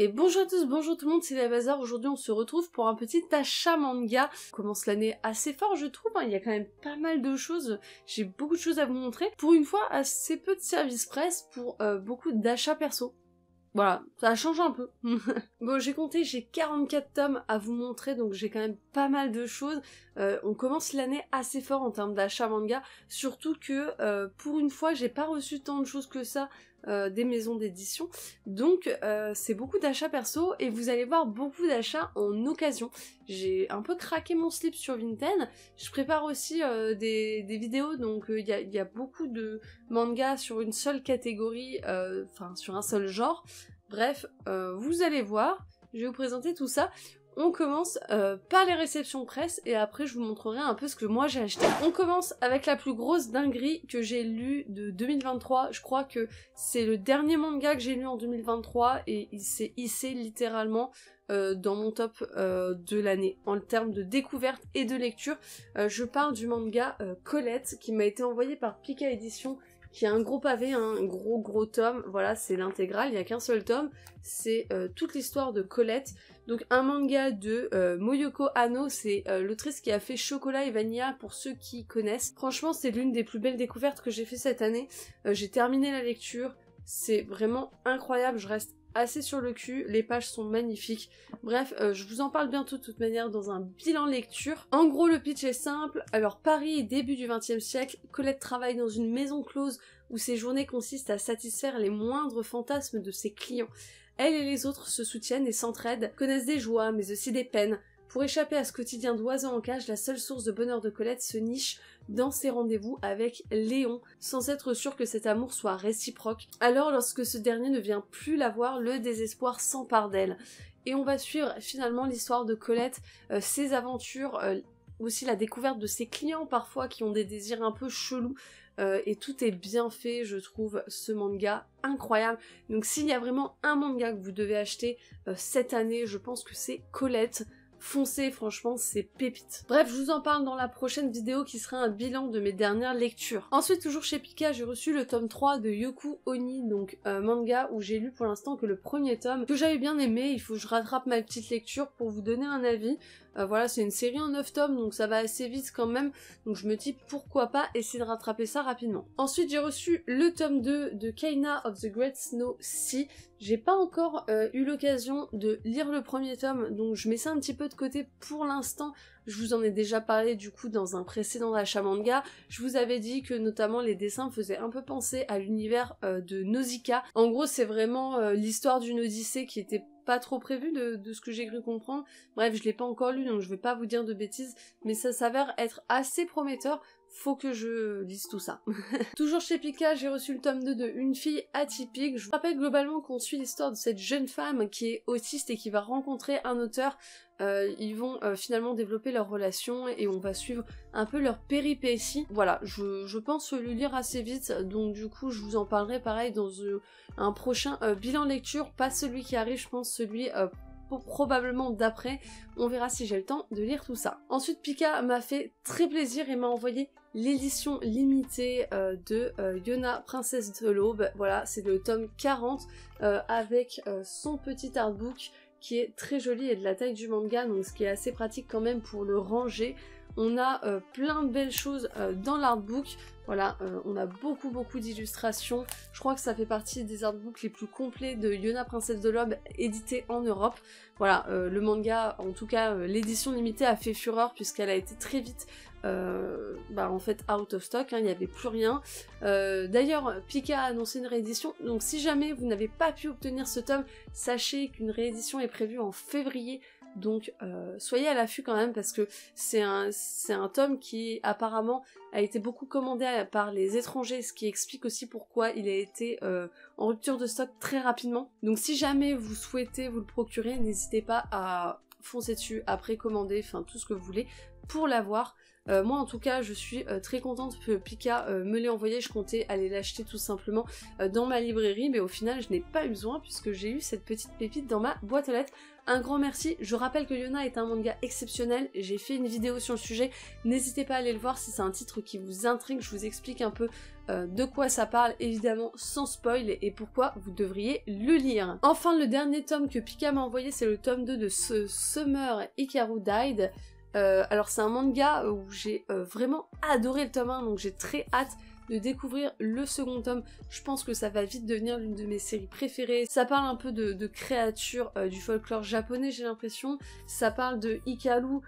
Et bonjour à tous, bonjour tout le monde, c'est la Bazar. Aujourd'hui on se retrouve pour un petit achat manga. On commence l'année assez fort je trouve, il y a quand même pas mal de choses, j'ai beaucoup de choses à vous montrer. Pour une fois, assez peu de services presse pour beaucoup d'achats perso. Voilà, ça a changé un peu. Bon, j'ai compté, j'ai 44 tomes à vous montrer, donc j'ai quand même pas mal de choses. On commence l'année assez fort en termes d'achat manga, surtout que pour une fois, j'ai pas reçu tant de choses que ça des maisons d'édition. Donc c'est beaucoup d'achats perso et vous allez voir beaucoup d'achats en occasion. J'ai un peu craqué mon slip sur Vinted. Je prépare aussi des vidéos, donc il y a beaucoup de mangas sur une seule catégorie, enfin sur un seul genre. Bref, vous allez voir, je vais vous présenter tout ça. On commence par les réceptions presse et après je vous montrerai un peu ce que moi j'ai acheté. On commence avec la plus grosse dinguerie que j'ai lue de 2023. Je crois que c'est le dernier manga que j'ai lu en 2023 et il s'est hissé littéralement dans mon top de l'année en termes de découverte et de lecture. Je parle du manga Colette qui m'a été envoyé par Pika Édition, qui a un gros pavé, un gros tome. Voilà, c'est l'intégrale, il n'y a qu'un seul tome, c'est toute l'histoire de Colette. Donc un manga de Moyoko Hano, c'est l'autrice qui a fait Chocolat et Vanilla pour ceux qui connaissent. Franchement, c'est l'une des plus belles découvertes que j'ai fait cette année. J'ai terminé la lecture, c'est vraiment incroyable, je reste assez sur le cul, les pages sont magnifiques. Bref, je vous en parle bientôt de toute manière dans un bilan lecture. En gros, le pitch est simple. Alors, Paris, début du XXe siècle, Colette travaille dans une maison close où ses journées consistent à satisfaire les moindres fantasmes de ses clients. Elle et les autres se soutiennent et s'entraident, connaissent des joies mais aussi des peines. Pour échapper à ce quotidien d'oiseau en cage, la seule source de bonheur de Colette se niche dans ses rendez-vous avec Léon, sans être sûr que cet amour soit réciproque. Alors, lorsque ce dernier ne vient plus la voir, le désespoir s'empare d'elle. Et on va suivre finalement l'histoire de Colette, ses aventures, aussi la découverte de ses clients parfois qui ont des désirs un peu chelous. Et tout est bien fait, je trouve, ce manga incroyable. Donc s'il y a vraiment un manga que vous devez acheter cette année, je pense que c'est Colette. Foncez, franchement, c'est pépite. Bref, je vous en parle dans la prochaine vidéo qui sera un bilan de mes dernières lectures. Ensuite, toujours chez Pika, j'ai reçu le tome 3 de Yoku Oni, donc manga où j'ai lu pour l'instant que le premier tome, que j'avais bien aimé. Il faut que je rattrape ma petite lecture pour vous donner un avis. Voilà, c'est une série en 9 tomes, donc ça va assez vite quand même. Donc je me dis pourquoi pas essayer de rattraper ça rapidement. Ensuite, j'ai reçu le tome 2 de Kaina of the Great Snow Sea. J'ai pas encore eu l'occasion de lire le premier tome, donc je mets ça un petit peu de côté pour l'instant. Je vous en ai déjà parlé du coup dans un précédent achat manga. Je vous avais dit que notamment les dessins faisaient un peu penser à l'univers de Nausicaa. En gros, c'est vraiment l'histoire d'une odyssée qui était pas trop prévu de ce que j'ai cru comprendre. Bref, je l'ai pas encore lu, donc je vais pas vous dire de bêtises, mais ça s'avère être assez prometteur. Faut que je lise tout ça. Toujours chez Pika, j'ai reçu le tome 2 de Une fille atypique. Je vous rappelle globalement qu'on suit l'histoire de cette jeune femme qui est autiste et qui va rencontrer un auteur. Ils vont finalement développer leur relation et on va suivre un peu leur péripéties. Voilà, je pense le lire assez vite, donc du coup je vous en parlerai pareil dans un prochain bilan lecture, pas celui qui arrive, je pense celui probablement d'après. On verra si j'ai le temps de lire tout ça. Ensuite, Pika m'a fait très plaisir et m'a envoyé l'édition limitée de Yona, princesse de l'aube. Voilà, c'est le tome 40 avec son petit artbook qui est très joli et de la taille du manga, donc ce qui est assez pratique quand même pour le ranger. On a plein de belles choses dans l'artbook. Voilà, on a beaucoup d'illustrations. Je crois que ça fait partie des artbooks les plus complets de Yona, princesse de l'aube, édité en Europe. Voilà, le manga, en tout cas l'édition limitée a fait fureur puisqu'elle a été très vite en fait out of stock, il n'y avait plus rien. D'ailleurs, Pika a annoncé une réédition, donc si jamais vous n'avez pas pu obtenir ce tome, sachez qu'une réédition est prévue en février. Donc soyez à l'affût quand même parce que c'est un tome qui apparemment a été beaucoup commandé par les étrangers, ce qui explique aussi pourquoi il a été en rupture de stock très rapidement. Donc si jamais vous souhaitez vous le procurer, n'hésitez pas à foncer dessus, à précommander, enfin tout ce que vous voulez. pour l'avoir. Moi en tout cas je suis très contente que Pika me l'ait envoyé, je comptais aller l'acheter tout simplement dans ma librairie, mais au final je n'ai pas eu besoin puisque j'ai eu cette petite pépite dans ma boîte aux lettres. Un grand merci, je rappelle que Yona est un manga exceptionnel, j'ai fait une vidéo sur le sujet, n'hésitez pas à aller le voir si c'est un titre qui vous intrigue, je vous explique un peu de quoi ça parle, évidemment sans spoil, et pourquoi vous devriez le lire. Enfin le dernier tome que Pika m'a envoyé, c'est le tome 2 de Summer Hikaru Died. Alors c'est un manga où j'ai vraiment adoré le tome 1, donc j'ai très hâte de découvrir le second tome. Je pense que ça va vite devenir l'une de mes séries préférées. Ça parle un peu de créatures du folklore japonais, j'ai l'impression. Ça parle de Hikaru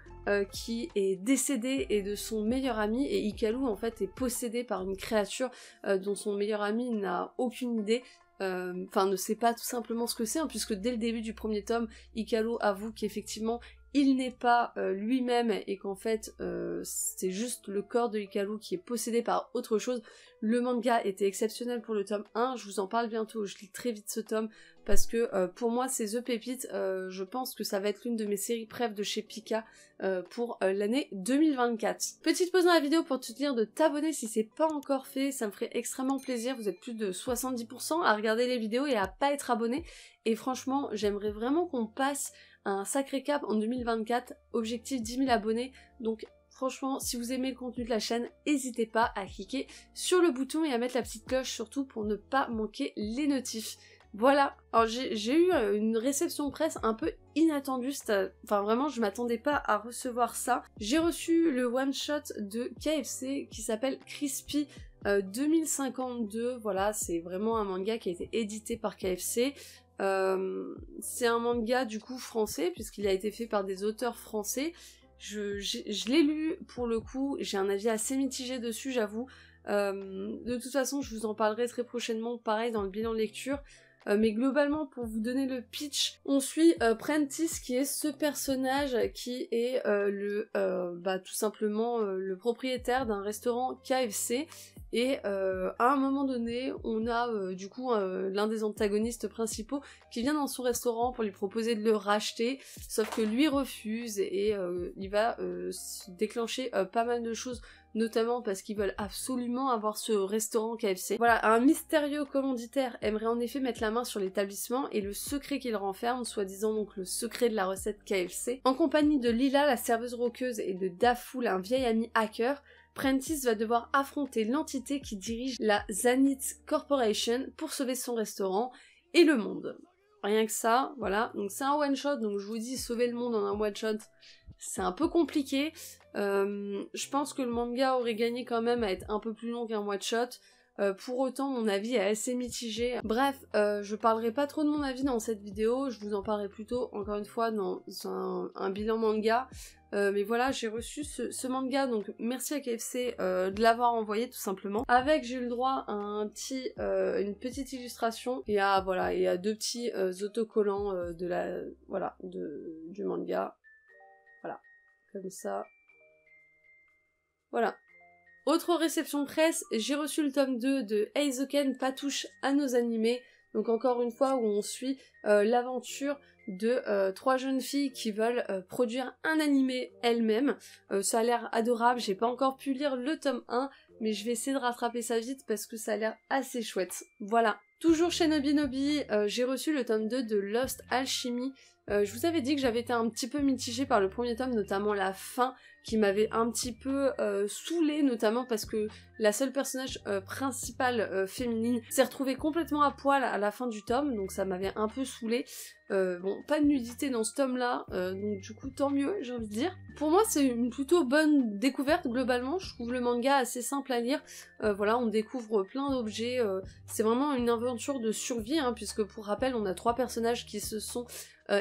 qui est décédé et de son meilleur ami, et Hikaru en fait est possédé par une créature dont son meilleur ami n'a aucune idée. Enfin ne sait pas tout simplement ce que c'est, hein, puisque dès le début du premier tome, Hikaru avoue qu'effectivement il n'est pas lui-même et qu'en fait c'est juste le corps de Hikaru qui est possédé par autre chose. Le manga était exceptionnel pour le tome 1, je vous en parle bientôt, je lis très vite ce tome parce que pour moi c'est The Pépite, je pense que ça va être l'une de mes séries préf de chez Pika pour l'année 2024. Petite pause dans la vidéo pour te dire de t'abonner si c'est pas encore fait, ça me ferait extrêmement plaisir, vous êtes plus de 70% à regarder les vidéos et à pas être abonné, et franchement j'aimerais vraiment qu'on passe un sacré cap en 2024, objectif 10 000 abonnés, donc franchement si vous aimez le contenu de la chaîne, n'hésitez pas à cliquer sur le bouton et à mettre la petite cloche surtout pour ne pas manquer les notifs. Voilà, alors j'ai eu une réception presse un peu inattendue, enfin vraiment je m'attendais pas à recevoir ça. J'ai reçu le one shot de KFC qui s'appelle Crispy 2052, voilà c'est vraiment un manga qui a été édité par KFC. C'est un manga du coup français puisqu'il a été fait par des auteurs français. Je l'ai lu pour le coup, j'ai un avis assez mitigé dessus j'avoue. De toute façon je vous en parlerai très prochainement, pareil dans le bilan de lecture. Mais globalement pour vous donner le pitch, on suit Prentice qui est ce personnage qui est tout simplement le propriétaire d'un restaurant KFC. Et à un moment donné, on a du coup l'un des antagonistes principaux qui vient dans son restaurant pour lui proposer de le racheter, sauf que lui refuse et il va déclencher pas mal de choses, notamment parce qu'ils veulent absolument avoir ce restaurant KFC. Voilà, un mystérieux commanditaire aimerait en effet mettre la main sur l'établissement et le secret qu'il renferme, soi-disant donc le secret de la recette KFC. En compagnie de Lila, la serveuse roqueuse, et de Dafoul, un vieil ami hacker, Prentice va devoir affronter l'entité qui dirige la Zanith Corporation pour sauver son restaurant et le monde. Rien que ça, voilà. Donc c'est un one-shot, donc je vous dis, sauver le monde en un one-shot, c'est un peu compliqué. Je pense que le manga aurait gagné quand même à être un peu plus long qu'un one-shot. Pour autant, mon avis est assez mitigé. Bref, je parlerai pas trop de mon avis dans cette vidéo, je vous en parlerai plutôt, encore une fois, dans un bilan manga. Mais voilà, j'ai reçu ce manga, donc merci à KFC de l'avoir envoyé tout simplement. Avec, j'ai eu le droit à une petite illustration et à deux petits autocollants du manga. Voilà, comme ça. Voilà. Autre réception presse, j'ai reçu le tome 2 de Eizouken Patouche à nos animés. Donc encore une fois où on suit l'aventure de 3 jeunes filles qui veulent produire un animé elles-mêmes. Ça a l'air adorable, j'ai pas encore pu lire le tome 1, mais je vais essayer de rattraper ça vite parce que ça a l'air assez chouette. Voilà. Toujours chez Nobinobi, j'ai reçu le tome 2 de Lost Alchemy. Je vous avais dit que j'avais été un petit peu mitigée par le premier tome, notamment la fin, qui m'avait un petit peu saoulée, notamment parce que la seule personnage principale féminine s'est retrouvée complètement à poil à la fin du tome, donc ça m'avait un peu saoulée. Bon, pas de nudité dans ce tome-là, donc du coup tant mieux, j'ai envie de dire. Pour moi, c'est une plutôt bonne découverte globalement, je trouve le manga assez simple à lire. Voilà, on découvre plein d'objets, c'est vraiment une aventure de survie, hein, puisque pour rappel, on a 3 personnages qui se sont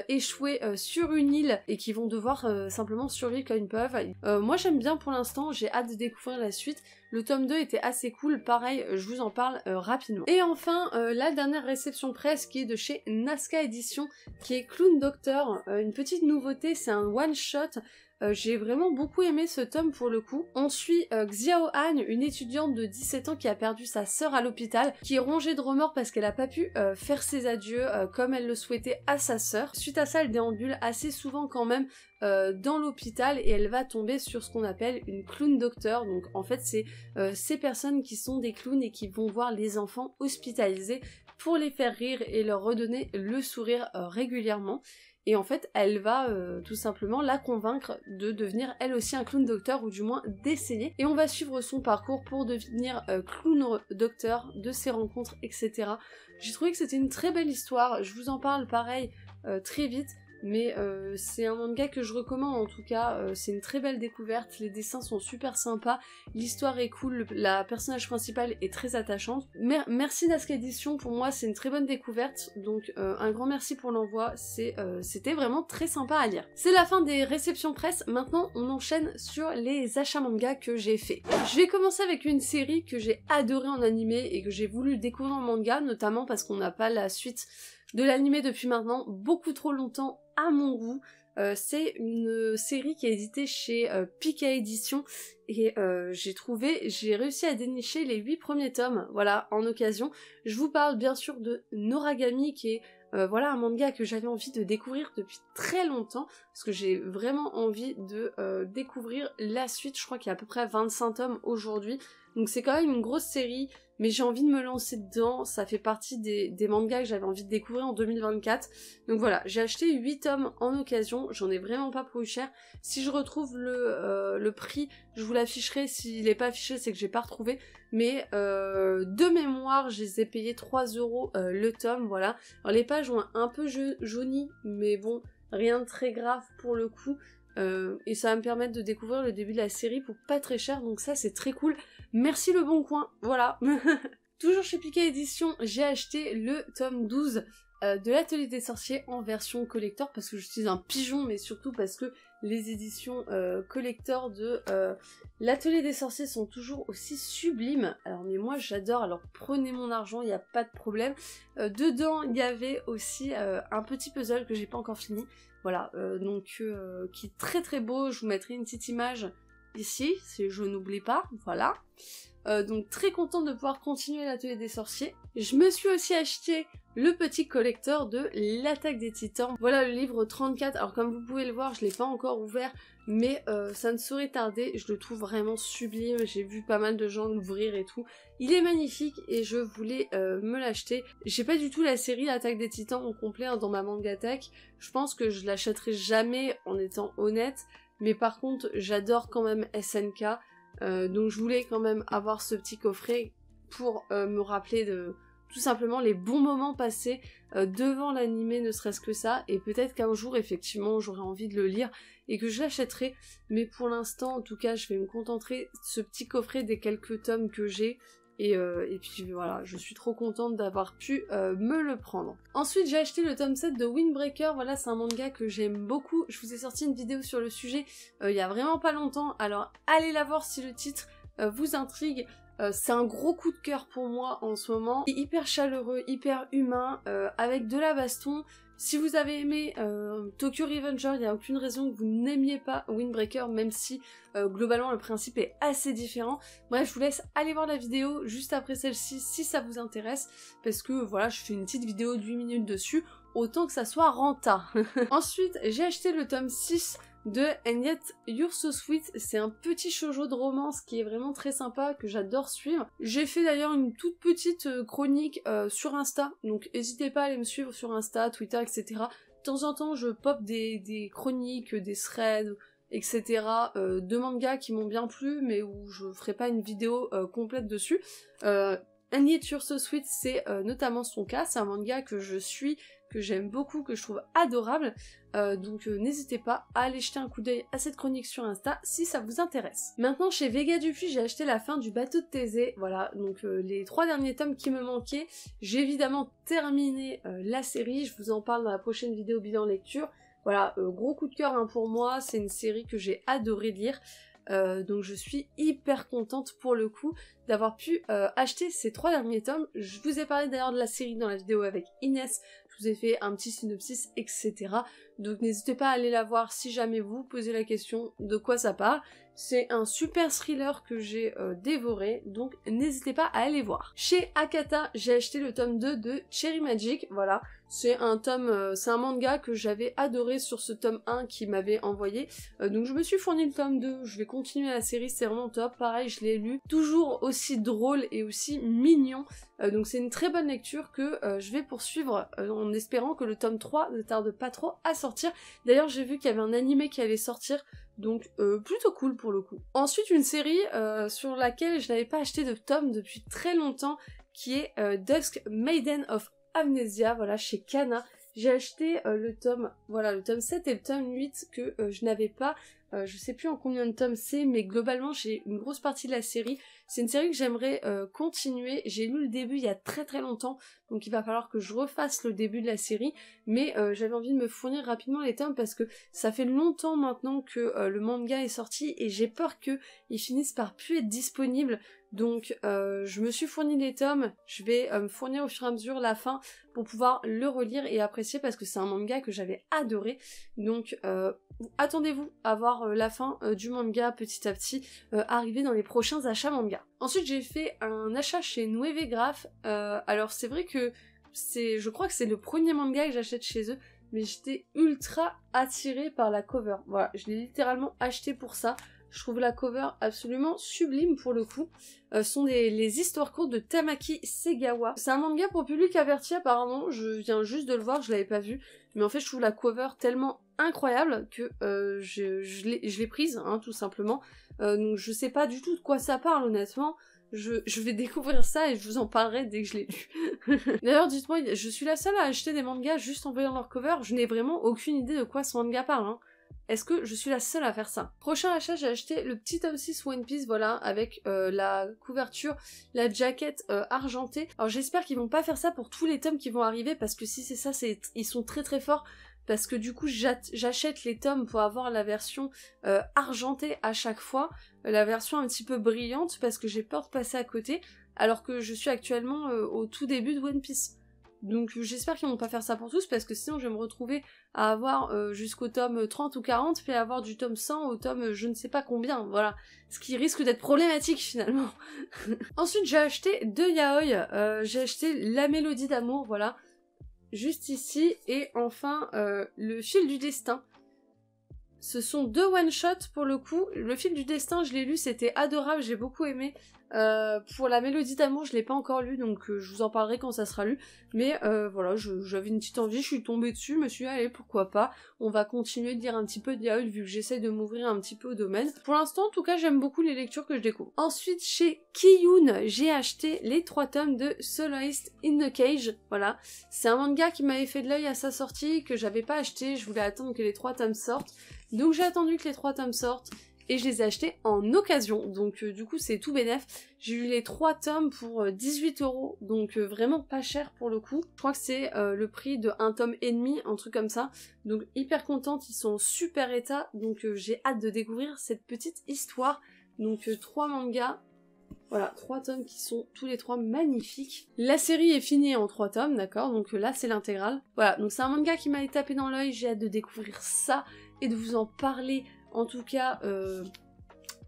échoués sur une île et qui vont devoir simplement survivre comme ils peuvent. Moi j'aime bien pour l'instant, j'ai hâte de découvrir la suite. Le tome 2 était assez cool, pareil, je vous en parle rapidement. Et enfin, la dernière réception presse qui est de chez Nazca Édition, qui est Clown Doctor. Une petite nouveauté, c'est un one-shot. J'ai vraiment beaucoup aimé ce tome pour le coup. On suit Xiao Han, une étudiante de 17 ans qui a perdu sa sœur à l'hôpital, qui est rongée de remords parce qu'elle a pas pu faire ses adieux comme elle le souhaitait à sa sœur. Suite à ça, elle déambule assez souvent quand même dans l'hôpital et elle va tomber sur ce qu'on appelle une clown docteur. Donc en fait c'est ces personnes qui sont des clowns et qui vont voir les enfants hospitalisés pour les faire rire et leur redonner le sourire régulièrement. Et en fait, elle va tout simplement la convaincre de devenir elle aussi un clown docteur, ou du moins d'essayer. Et on va suivre son parcours pour devenir clown docteur, de ses rencontres, etc. J'ai trouvé que c'était une très belle histoire, je vous en parle pareil très vite. Mais c'est un manga que je recommande en tout cas, c'est une très belle découverte, les dessins sont super sympas, l'histoire est cool, la personnage principale est très attachante. Merci Nazca Édition, pour moi c'est une très bonne découverte, donc un grand merci pour l'envoi, c'était vraiment très sympa à lire. C'est la fin des réceptions presse, maintenant on enchaîne sur les achats manga que j'ai fait. Je vais commencer avec une série que j'ai adorée en animé et que j'ai voulu découvrir en manga, notamment parce qu'on n'a pas la suite de l'animé depuis maintenant beaucoup trop longtemps à mon goût. C'est une série qui est éditée chez Pika Édition et j'ai réussi à dénicher les 8 premiers tomes, voilà, en occasion. Je vous parle bien sûr de Noragami qui est voilà un manga que j'avais envie de découvrir depuis très longtemps parce que j'ai vraiment envie de découvrir la suite. Je crois qu'il y a à peu près 25 tomes aujourd'hui, donc c'est quand même une grosse série, mais j'ai envie de me lancer dedans, ça fait partie des mangas que j'avais envie de découvrir en 2024. Donc voilà, j'ai acheté 8 tomes en occasion, j'en ai vraiment pas pour cher. Si je retrouve le prix, je vous l'afficherai, s'il est pas affiché c'est que j'ai pas retrouvé. Mais de mémoire, je les ai payés 3 € le tome, voilà. Alors les pages ont un peu jauni, mais bon, rien de très grave pour le coup. Et ça va me permettre de découvrir le début de la série pour pas très cher, donc ça c'est très cool. Merci Le Bon Coin, voilà. Toujours chez Pika Édition, j'ai acheté le tome 12 de l'Atelier des Sorciers en version collector, parce que je suis un pigeon, mais surtout parce que les éditions collector de l'Atelier des Sorciers sont toujours aussi sublimes. Alors mais moi j'adore, alors prenez mon argent, il n'y a pas de problème. Dedans il y avait aussi un petit puzzle que j'ai pas encore fini. Voilà, donc qui est très très beau, je vous mettrai une petite image ici, si je n'oublie pas, voilà. Donc très contente de pouvoir continuer l'Atelier des Sorciers. Je me suis aussi acheté le petit collector de l'Attaque des Titans. Voilà le livre 34, alors comme vous pouvez le voir, je l'ai pas encore ouvert, mais ça ne saurait tarder, je le trouve vraiment sublime, j'ai vu pas mal de gens l'ouvrir et tout. Il est magnifique et je voulais me l'acheter. J'ai pas du tout la série Attaque des Titans au complet dans ma Mangatech, je pense que je l'achèterai jamais en étant honnête, mais par contre j'adore quand même SNK, donc je voulais quand même avoir ce petit coffret pour me rappeler de tout simplement les bons moments passés devant l'animé, ne serait-ce que ça, et peut-être qu'un jour effectivement j'aurai envie de le lire et que je l'achèterai, mais pour l'instant en tout cas je vais me contenter de ce petit coffret des quelques tomes que j'ai. Et puis voilà, je suis trop contente d'avoir pu me le prendre. Ensuite j'ai acheté le tome 7 de Windbreaker, voilà c'est un manga que j'aime beaucoup, je vous ai sorti une vidéo sur le sujet il y a vraiment pas longtemps, alors allez la voir si le titre vous intrigue. C'est un gros coup de cœur pour moi en ce moment, hyper chaleureux, hyper humain, avec de la baston. Si vous avez aimé Tokyo Revenger, il n'y a aucune raison que vous n'aimiez pas Windbreaker, même si globalement le principe est assez différent. Bref, je vous laisse aller voir la vidéo juste après celle-ci si ça vous intéresse, parce que voilà, je fais une petite vidéo de 8 minutes dessus, autant que ça soit renta. Ensuite, j'ai acheté le tome 6 de And Yet You're So Sweet, c'est un petit shoujo de romance qui est vraiment très sympa, que j'adore suivre. J'ai fait d'ailleurs une toute petite chronique sur Insta, donc n'hésitez pas à aller me suivre sur Insta, Twitter, etc. De temps en temps je pop des chroniques, des threads, etc. De mangas qui m'ont bien plu, mais où je ferai pas une vidéo complète dessus. And Yet You're So Sweet, c'est notamment son cas, c'est un manga que je suis, que j'aime beaucoup, que je trouve adorable, donc n'hésitez pas à aller jeter un coup d'œil à cette chronique sur Insta si ça vous intéresse. Maintenant chez Vega Dupuis, j'ai acheté la fin du bateau de Thésée, voilà, donc les 3 derniers tomes qui me manquaient. J'ai évidemment terminé la série, je vous en parle dans la prochaine vidéo bilan lecture. Voilà, gros coup de cœur hein, pour moi, c'est une série que j'ai adoré lire. Donc je suis hyper contente pour le coup d'avoir pu acheter ces 3 derniers tomes. Je vous ai parlé d'ailleurs de la série dans la vidéo avec Inès, je vous ai fait un petit synopsis, etc. donc n'hésitez pas à aller la voir si jamais vous posez la question de quoi ça parle. C'est un super thriller que j'ai dévoré, donc n'hésitez pas à aller voir. Chez Akata, j'ai acheté le tome 2 de Cherry Magic, voilà. C'est un tome, c'est un manga que j'avais adoré sur ce tome 1 qui m'avait envoyé. Donc je me suis fourni le tome 2, je vais continuer la série, c'est vraiment top. Pareil, je l'ai lu, toujours aussi drôle et aussi mignon. Donc c'est une très bonne lecture que je vais poursuivre en espérant que le tome 3 ne tarde pas trop à sortir. D'ailleurs, j'ai vu qu'il y avait un animé qui allait sortir. Donc plutôt cool pour le coup. Ensuite, une série sur laquelle je n'avais pas acheté de tome depuis très longtemps, qui est Dusk Maiden of Amnesia, voilà, chez Kana. J'ai acheté le tome 7 et le tome 8 que je n'avais pas. Je sais plus en combien de tomes c'est, mais globalement j'ai une grosse partie de la série. C'est une série que j'aimerais continuer. J'ai lu le début il y a très très longtemps, donc il va falloir que je refasse le début de la série. Mais j'avais envie de me fournir rapidement les tomes parce que ça fait longtemps maintenant que le manga est sorti et j'ai peur qu'ils finissent par plus être disponibles. Donc je me suis fourni les tomes, je vais me fournir au fur et à mesure la fin pour pouvoir le relire et apprécier parce que c'est un manga que j'avais adoré. Donc attendez-vous à voir la fin du manga petit à petit arriver dans les prochains achats manga. Ensuite j'ai fait un achat chez Nueve Graph. Alors c'est vrai que je crois que c'est le premier manga que j'achète chez eux, mais j'étais ultra attirée par la cover. Voilà, je l'ai littéralement acheté pour ça. Je trouve la cover absolument sublime pour le coup. Ce sont les histoires courtes de Tamaki Segawa. C'est un manga pour public averti apparemment, je viens juste de le voir, je l'avais pas vu. Mais en fait je trouve la cover tellement incroyable que je l'ai prise, hein, tout simplement. Donc je sais pas du tout de quoi ça parle honnêtement. Je vais découvrir ça et je vous en parlerai dès que je l'ai lu. D'ailleurs, dites-moi, je suis la seule à acheter des mangas juste en voyant leur cover. Je n'ai vraiment aucune idée de quoi ce manga parle, hein. Est-ce que je suis la seule à faire ça? Prochain achat, j'ai acheté le petit tome 6 One Piece, voilà, avec la couverture, la jaquette argentée. Alors j'espère qu'ils vont pas faire ça pour tous les tomes qui vont arriver, parce que si c'est ça, ils sont très très forts. Parce que du coup, j'achète les tomes pour avoir la version argentée à chaque fois, la version un petit peu brillante, parce que j'ai peur de passer à côté, alors que je suis actuellement au tout début de One Piece. Donc j'espère qu'ils vont pas faire ça pour tous, parce que sinon je vais me retrouver à avoir jusqu'au tome 30 ou 40, puis à avoir du tome 100 au tome je ne sais pas combien, voilà. Ce qui risque d'être problématique finalement. Ensuite j'ai acheté deux yaoi, j'ai acheté La Mélodie d'amour, voilà, juste ici, et enfin Le Fil du Destin. Ce sont deux one-shots pour le coup. Le Fil du Destin, je l'ai lu, c'était adorable, j'ai beaucoup aimé. Pour La Mélodie d'amour, je l'ai pas encore lu, donc je vous en parlerai quand ça sera lu. Mais voilà, j'avais une petite envie, je suis tombée dessus, je me suis dit, allez, pourquoi pas. On va continuer de lire un petit peu de yaoi, vu que j'essaie de m'ouvrir un petit peu au domaine. Pour l'instant, en tout cas, j'aime beaucoup les lectures que je découvre. Ensuite, chez Kiyun, j'ai acheté les 3 tomes de Soloist in the Cage. Voilà, c'est un manga qui m'avait fait de l'œil à sa sortie, que j'avais pas acheté, je voulais attendre que les 3 tomes sortent. Donc j'ai attendu que les 3 tomes sortent et je les ai achetés en occasion. Donc du coup c'est tout bénef. J'ai eu les 3 tomes pour 18 €, donc vraiment pas cher pour le coup. Je crois que c'est le prix de un tome et demi, un truc comme ça. Donc hyper contente, ils sont en super état. Donc j'ai hâte de découvrir cette petite histoire. Donc 3 mangas. Voilà, 3 tomes qui sont tous les 3 magnifiques. La série est finie en 3 tomes, d'accord, donc là c'est l'intégrale. Voilà, donc c'est un manga qui m'a tapé dans l'œil, j'ai hâte de découvrir ça et de vous en parler. En tout cas,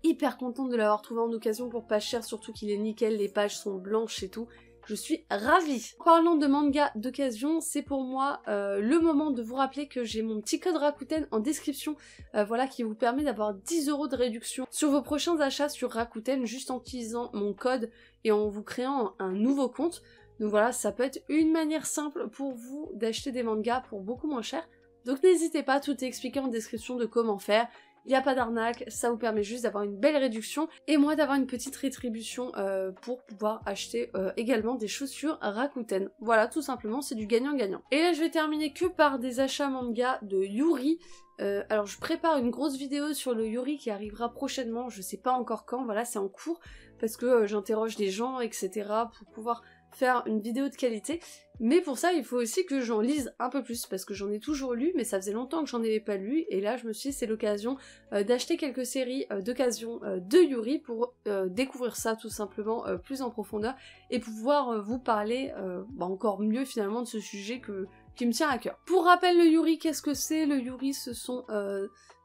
hyper contente de l'avoir trouvé en occasion pour pas cher, surtout qu'il est nickel, les pages sont blanches et tout. Je suis ravie. En parlant de manga d'occasion, c'est pour moi le moment de vous rappeler que j'ai mon petit code Rakuten en description, voilà, qui vous permet d'avoir 10 € de réduction sur vos prochains achats sur Rakuten, juste en utilisant mon code et en vous créant un nouveau compte. Donc voilà, ça peut être une manière simple pour vous d'acheter des mangas pour beaucoup moins cher. Donc n'hésitez pas, tout est expliqué en description de comment faire. Il n'y a pas d'arnaque, ça vous permet juste d'avoir une belle réduction et moi d'avoir une petite rétribution pour pouvoir acheter également des chaussures Rakuten. Voilà, tout simplement, c'est du gagnant-gagnant. Et là, je vais terminer que par des achats manga de Yuri. Alors, je prépare une grosse vidéo sur le Yuri qui arrivera prochainement, je sais pas encore quand, voilà, c'est en cours, parce que j'interroge des gens, etc. pour pouvoir faire une vidéo de qualité. Mais pour ça, il faut aussi que j'en lise un peu plus, parce que j'en ai toujours lu, mais ça faisait longtemps que j'en avais pas lu, et là je me suis dit c'est l'occasion d'acheter quelques séries d'occasion de Yuri pour découvrir ça tout simplement plus en profondeur, et pouvoir vous parler encore mieux finalement de ce sujet que qui me tient à cœur. Pour rappel, le yuri, qu'est-ce que c'est? Le yuri, ce sont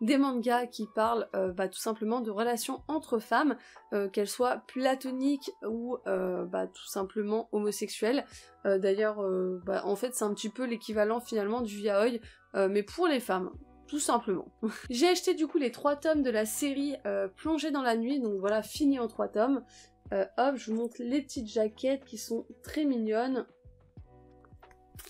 des mangas qui parlent tout simplement de relations entre femmes, qu'elles soient platoniques ou tout simplement homosexuelles. D'ailleurs, en fait, c'est un petit peu l'équivalent finalement du yaoi, mais pour les femmes. Tout simplement. J'ai acheté du coup les 3 tomes de la série Plongée dans la nuit, donc voilà, fini en 3 tomes. Hop, je vous montre les petites jaquettes qui sont très mignonnes.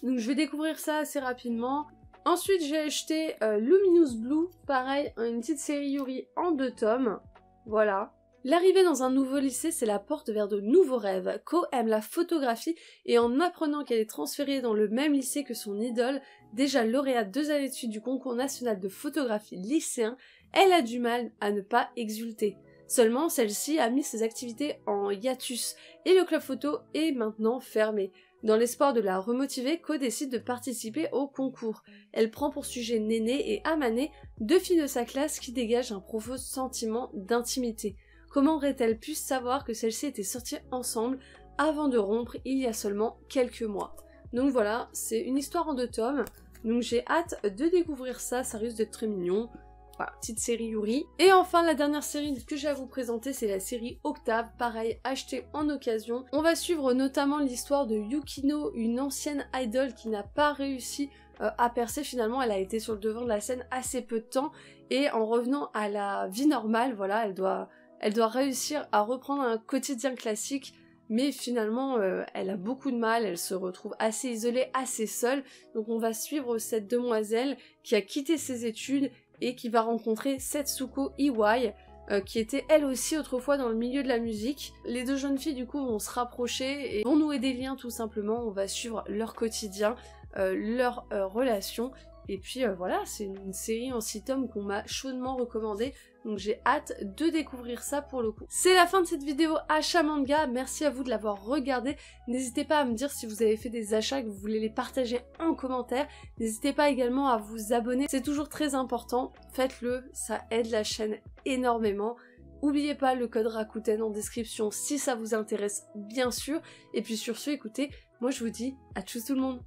Donc je vais découvrir ça assez rapidement. Ensuite j'ai acheté Luminous Blue, pareil, une petite série yuri en 2 tomes. Voilà. L'arrivée dans un nouveau lycée, c'est la porte vers de nouveaux rêves. Ko aime la photographie et en apprenant qu'elle est transférée dans le même lycée que son idole, déjà lauréate 2 années de suite du concours national de photographie lycéen, elle a du mal à ne pas exulter. Seulement, celle-ci a mis ses activités en hiatus et le club photo est maintenant fermé. Dans l'espoir de la remotiver, Ko décide de participer au concours. Elle prend pour sujet Néné et Amane, 2 filles de sa classe qui dégagent un profond sentiment d'intimité. Comment aurait-elle pu savoir que celles-ci étaient sorties ensemble avant de rompre il y a seulement quelques mois? Donc voilà, c'est une histoire en 2 tomes, donc j'ai hâte de découvrir ça, ça risque d'être très mignon. Voilà, petite série yuri. Et enfin, la dernière série que j'ai à vous présenter, c'est la série Octave, pareil, achetée en occasion. On va suivre notamment l'histoire de Yukino, une ancienne idol qui n'a pas réussi à percer. Finalement, elle a été sur le devant de la scène assez peu de temps, et en revenant à la vie normale, voilà, elle doit réussir à reprendre un quotidien classique, mais finalement elle a beaucoup de mal, elle se retrouve assez isolée, assez seule, donc on va suivre cette demoiselle qui a quitté ses études et qui va rencontrer Setsuko Iwai, qui était elle aussi autrefois dans le milieu de la musique. Les 2 jeunes filles du coup vont se rapprocher et vont nouer des liens tout simplement, on va suivre leur quotidien, leur relation. Et puis voilà, c'est une série en 6 tomes qu'on m'a chaudement recommandée, donc j'ai hâte de découvrir ça pour le coup. C'est la fin de cette vidéo achat manga, merci à vous de l'avoir regardé. N'hésitez pas à me dire si vous avez fait des achats, que vous voulez les partager en commentaire. N'hésitez pas également à vous abonner, c'est toujours très important, faites-le, ça aide la chaîne énormément. N'oubliez pas le code Rakuten en description si ça vous intéresse bien sûr. Et puis sur ce, écoutez, moi je vous dis à tchuss tout le monde.